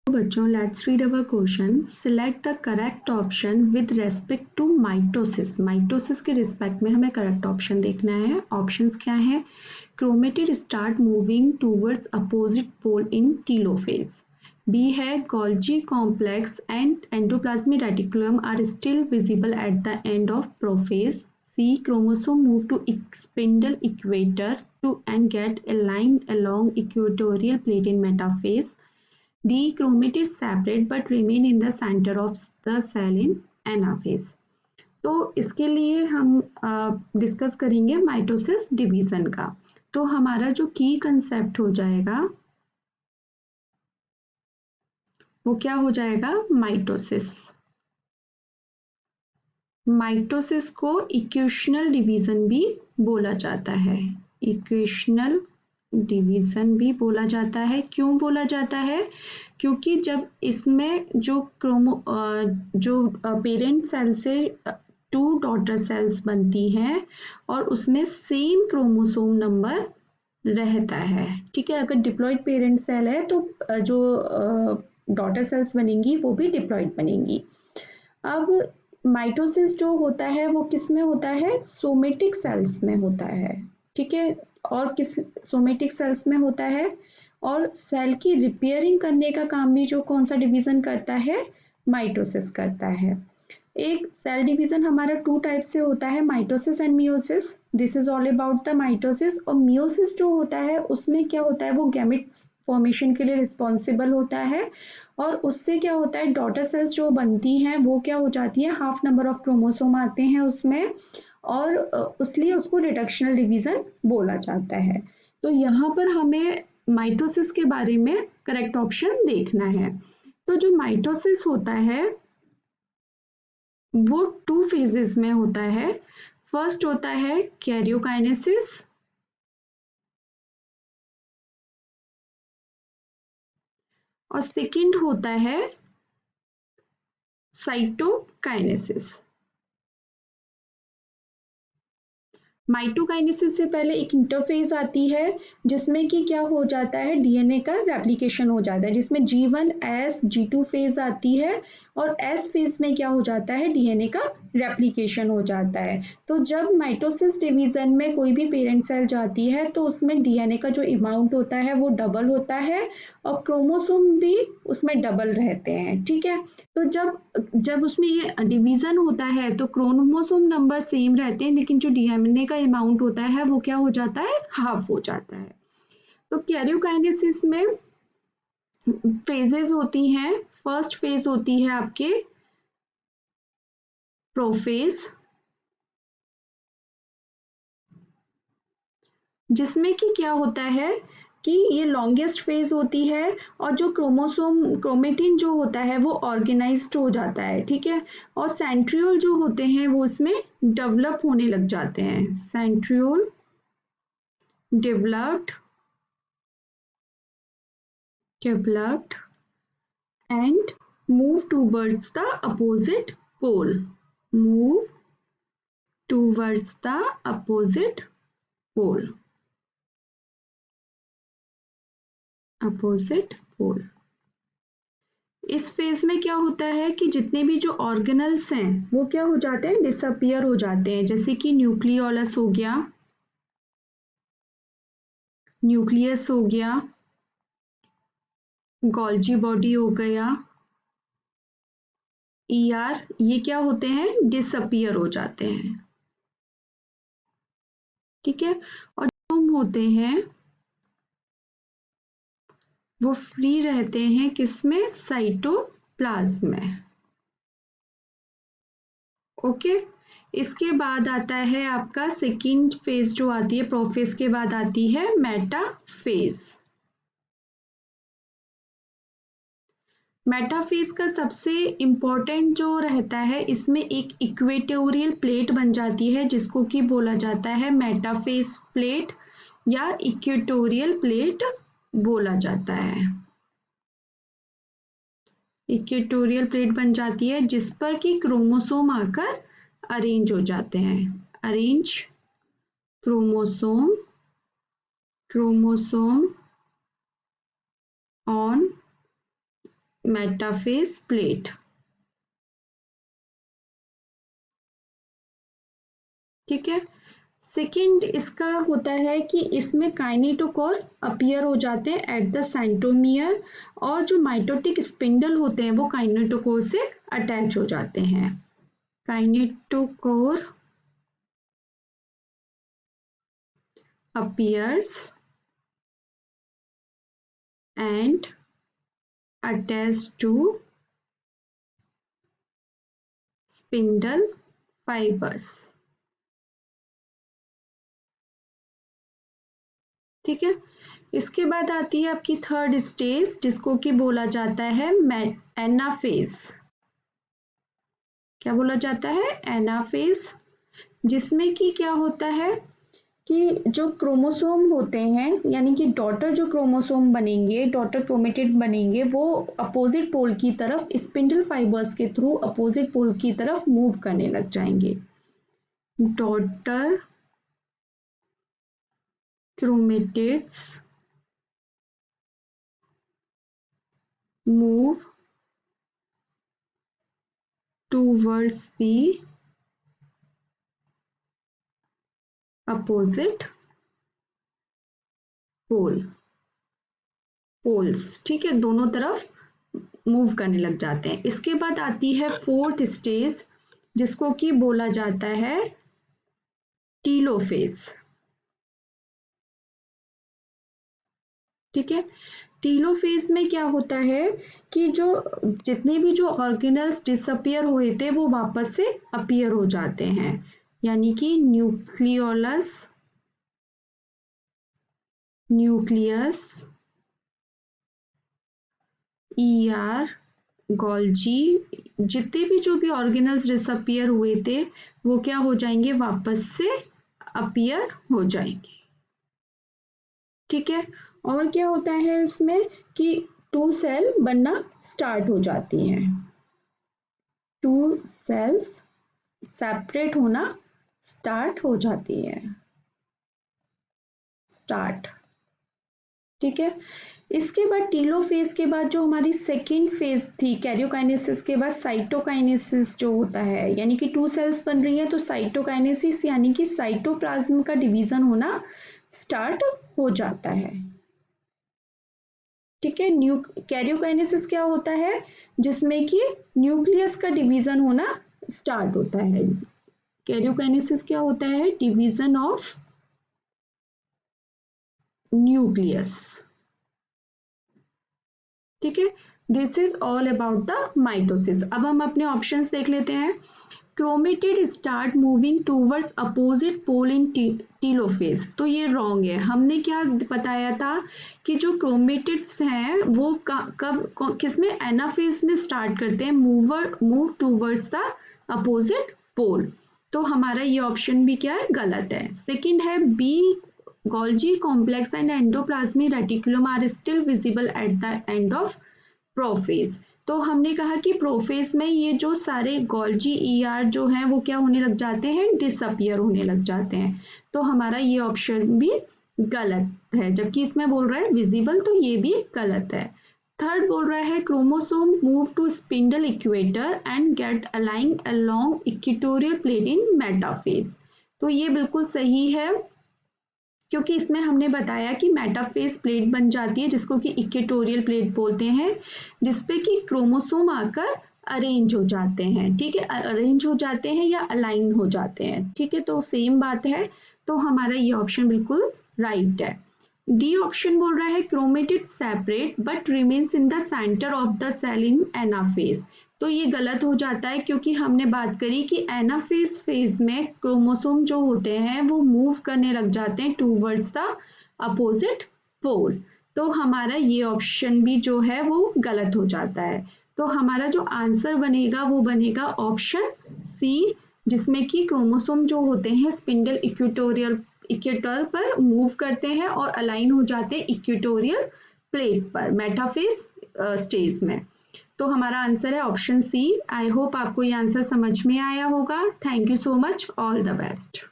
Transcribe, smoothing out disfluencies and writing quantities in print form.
बच्चों, let's read our question. Select the correct option with respect to mitosis. Mitosis के respect में हमें correct option देखना है। ऑप्शंस क्या है? Chromatid start moving towards opposite pole in telophase. B है Golgi complex and endoplasmic reticulum are still visible at the end of prophase. C chromosome move to spindle equator to and get aligned along equatorial plate in metaphase. D. Chromatid separate but remain in the center of the cell in anaphase. तो इसके लिए हम discuss करेंगे mitosis division का। तो हमारा जो की कंसेप्ट हो जाएगा वो क्या हो जाएगा? माइटोसिस। माइटोसिस को इक्वेशनल डिवीजन भी बोला जाता है। इक्वेशनल डिवीजन भी बोला जाता है। क्यों बोला जाता है? क्योंकि जब इसमें जो पेरेंट सेल से 2 डॉटर सेल्स बनती हैं और उसमें सेम क्रोमोसोम नंबर रहता है। ठीक है, अगर डिप्लॉइड पेरेंट सेल है तो जो डॉटर सेल्स बनेंगी वो भी डिप्लॉइड बनेंगी। अब माइटोसिस जो होता है वो किस में होता है? सोमेटिक सेल्स में होता है। ठीक है, और किस सोमेटिक सेल्स में होता है? और सेल की रिपेयरिंग करने का काम भी जो कौन सा डिवीजन करता है? माइटोसिस करता है। एक सेल डिवीजन हमारा 2 टाइप से होता है, mitosis and meiosis. This is all about the mitosis. और मियोसिस जो होता है उसमें क्या होता है? वो गैमेट्स फॉर्मेशन के लिए रिस्पॉन्सिबल होता है और उससे क्या होता है? डॉटर सेल्स जो बनती हैं वो क्या हो जाती है? हाफ नंबर ऑफ क्रोमोसोम आते हैं उसमें और इसलिए उसको रिडक्शनल डिवीजन बोला जाता है। तो यहाँ पर हमें माइटोसिस के बारे में करेक्ट ऑप्शन देखना है। तो जो माइटोसिस होता है वो 2 फेजेस में होता है। फर्स्ट होता है कैरियोकाइनेसिस और सेकंड होता है साइटोकाइनेसिस। माइटोकाइनेसिस से पहले एक इंटरफेज आती है जिसमें कि क्या हो जाता है? डीएनए का रेप्लिकेशन हो जाता है, जिसमें G1 S G2 फेज आती है और S फेज में क्या हो जाता है? डीएनए का रेप्लिकेशन हो जाता है। तो जब माइटोसिस डिवीजन में कोई भी पेरेंट सेल जाती है तो उसमें डीएनए का जो अमाउंट होता है वो डबल होता है और क्रोमोसोम भी उसमें डबल रहते हैं। ठीक है, तो जब जब उसमें ये डिवीजन होता है तो क्रोमोसोम नंबर सेम रहते हैं लेकिन जो डीएनए का अमाउंट होता है वो क्या हो जाता है? हाफ हो जाता है। तो कैरियोकाइनेसिस में फेजेस होती हैं। फर्स्ट फेज होती है आपके प्रोफेज, जिसमें कि क्या होता है कि ये लॉन्गेस्ट फेज होती है और जो क्रोमेटिन जो होता है वो ऑर्गेनाइज्ड हो जाता है। ठीक है, और सेंट्रियोल जो होते हैं वो इसमें डेवलप होने लग जाते हैं। Centriole developed and move towards the opposite pole. Move towards the opposite pole. Opposite pole. इस फेज में क्या होता है कि जितने भी जो ऑर्गेनल्स हैं वो क्या हो जाते हैं? डिसअपियर हो जाते हैं। जैसे कि न्यूक्लियोलस हो गया, न्यूक्लियस हो गया, गोल्जी बॉडी हो गया, ईआर, ये क्या होते हैं? डिसअपियर हो जाते हैं। ठीक है, और जो होते हैं वो फ्री रहते हैं किसमें? साइटोप्लाज्म में। ओके, इसके बाद आता है आपका सेकंड फेज जो आती है प्रोफेज के बाद आती है मेटाफेज। मेटाफेज का सबसे इंपॉर्टेंट जो रहता है इसमें एक इक्वेटोरियल प्लेट बन जाती है जिसको कि बोला जाता है मेटाफेज प्लेट या इक्वेटोरियल प्लेट बोला जाता है। इक्वेटोरियल प्लेट बन जाती है जिस पर कि क्रोमोसोम आकर अरेंज हो जाते हैं। Arrange chromosome chromosome on metaphase plate. ठीक है। सेकेंड इसका होता है कि इसमें काइनेटोकोर अपीयर हो जाते हैं एट द सेंट्रोमियर, और जो माइटोटिक स्पिंडल होते हैं वो काइनेटोकोर से अटैच हो जाते हैं। Kinetochore appears and attach to spindle fibres. ठीक है। इसके बाद आती है आपकी थर्ड स्टेज, जिसको कि बोला जाता है एनाफेज। क्या बोला जाता है? एनाफेज, जिसमें कि क्या होता है कि जो क्रोमोसोम होते हैं, यानी कि डॉटर जो क्रोमोसोम बनेंगे, डॉटर क्रोमेटिड बनेंगे, वो अपोजिट पोल की तरफ स्पिंडल फाइबर्स के थ्रू अपोजिट पोल की तरफ मूव करने लग जाएंगे। Daughter chromatids move towards the opposite poles। ठीक है, दोनों तरफ मूव करने लग जाते हैं। इसके बाद आती है फोर्थ स्टेज, जिसको कि बोला जाता है टीलोफेज। ठीक है। टीलोफेज में क्या होता है कि जो जितने भी जो ऑर्गेनल्स डिसअपियर हुए थे वो वापस से अपीयर हो जाते हैं, यानी कि न्यूक्लियोलस, न्यूक्लियस, ईआर, गोल्जी, जितने भी जो भी ऑर्गेनल्स डिसअपियर हुए थे वो क्या हो जाएंगे? वापस से अपीयर हो जाएंगे। ठीक है। और क्या होता है इसमें कि टू सेल बनना स्टार्ट हो जाती हैं, टू सेल्स सेपरेट होना स्टार्ट हो जाती है, स्टार्ट। ठीक है। इसके बाद टीलोफेज के बाद जो हमारी सेकेंड फेज थी कैरियोकाइनेसिस के बाद साइटोकाइनेसिस जो होता है, यानी कि टू सेल्स बन रही है तो साइटोकाइनेसिस यानी कि साइटोप्लाज्म का डिवीजन होना स्टार्ट हो जाता है। ठीक है। कैरियोकाइनेसिस क्या होता है? जिसमें कि न्यूक्लियस का डिवीजन होना स्टार्ट होता है। कैरियोकाइनेसिस क्या होता है? Division of nucleus. ठीक है। This is all about the mitosis. अब हम अपने ऑप्शंस देख लेते हैं। Chromatid start moving towards opposite pole in telophase, तो ये रॉन्ग है। हमने क्या बताया था कि जो क्रोमेटिड्स हैं वो कब किसमें? एनाफेज में स्टार्ट करते हैं, move towards the opposite pole. तो हमारा ये ऑप्शन भी क्या है? गलत है। सेकंड है B, Golgi complex and endoplasmic reticulum are still visible at the end of prophase. तो हमने कहा कि प्रोफेज में ये जो सारे गोल्जी ईआर जो हैं वो क्या होने लग जाते हैं? डिसअपियर होने लग जाते हैं। तो हमारा ये ऑप्शन भी गलत है, जबकि इसमें बोल रहा है विजिबल, तो ये भी गलत है। थर्ड बोल रहा है chromosome move to spindle equator and get अलाइंग along equatorial plate in metaphase, तो ये बिल्कुल सही है, क्योंकि इसमें हमने बताया कि मेटाफेज प्लेट बन जाती है जिसको कि इक्वेटोरियल प्लेट बोलते हैं, जिसपे कि क्रोमोसोम आकर अरेंज हो जाते हैं। ठीक है, अरेंज हो जाते हैं या अलाइन हो जाते हैं। ठीक है, तो सेम बात है, तो हमारा ये ऑप्शन बिल्कुल राइट है। डी ऑप्शन बोल रहा है chromatid separate but remains in the centre of the cell in anaphase, तो ये गलत हो जाता है, क्योंकि हमने बात करी कि एनाफेज फेज में क्रोमोसोम जो होते हैं वो मूव करने लग जाते हैं टूवर्ड्स द अपोजिट पोल, तो हमारा ये ऑप्शन भी जो है वो गलत हो जाता है। तो हमारा जो आंसर बनेगा वो बनेगा ऑप्शन सी, जिसमें कि क्रोमोसोम जो होते हैं स्पिंडल इक्वेटर पर मूव करते हैं और अलाइन हो जाते हैं इक्वेटोरियल प्लेट पर मेटाफेज स्टेज में। तो हमारा आंसर है ऑप्शन सी। आई होप आपको ये आंसर समझ में आया होगा। Thank you so much, all the best.